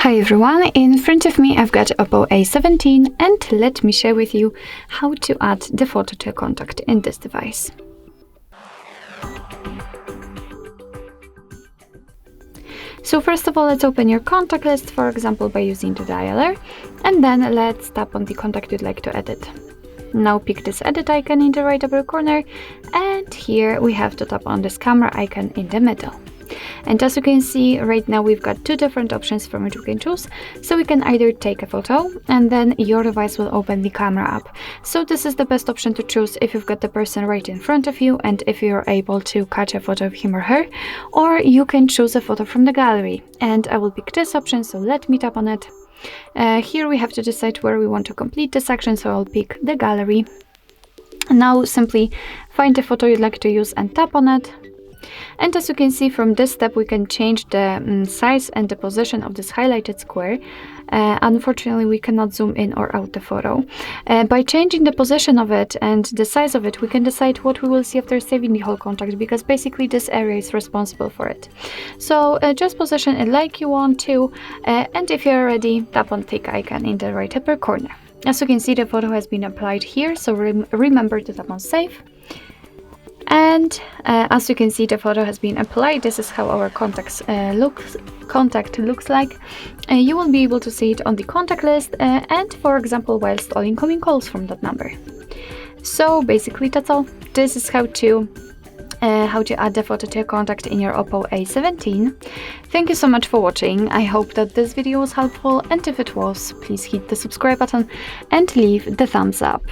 Hi everyone, in front of me I've got OPPO A17 and let me share with you how to add the photo to a contact in this device. So first of all, let's open your contact list, for example by using the dialer, and then let's tap on the contact you'd like to edit. Now pick this edit icon in the right upper corner, and here we have to tap on this camera icon in the middle. And as you can see, right now we've got two different options from which we can choose. So we can either take a photo and then your device will open the camera app. So this is the best option to choose if you've got the person right in front of you and if you're able to catch a photo of him or her. Or you can choose a photo from the gallery. And I will pick this option, so let me tap on it. Here we have to decide where we want to complete the section, so I'll pick the gallery. Now simply find the photo you'd like to use and tap on it. And as you can see, from this step we can change the size and the position of this highlighted square. Unfortunately, we cannot zoom in or out the photo. By changing the position of it and the size of it, we can decide what we will see after saving the whole contact, because basically this area is responsible for it. So just position it like you want to, and if you're ready, tap on tick icon in the right upper corner. As you can see, the photo has been applied here, so remember to tap on save. And as you can see, the photo has been applied. This is how our contact looks like. You will be able to see it on the contact list and, for example, whilst all incoming calls from that number. So basically that's all. This is how to add the photo to a contact in your OPPO A17. Thank you so much for watching. I hope that this video was helpful, and if it was, please hit the subscribe button and leave the thumbs up.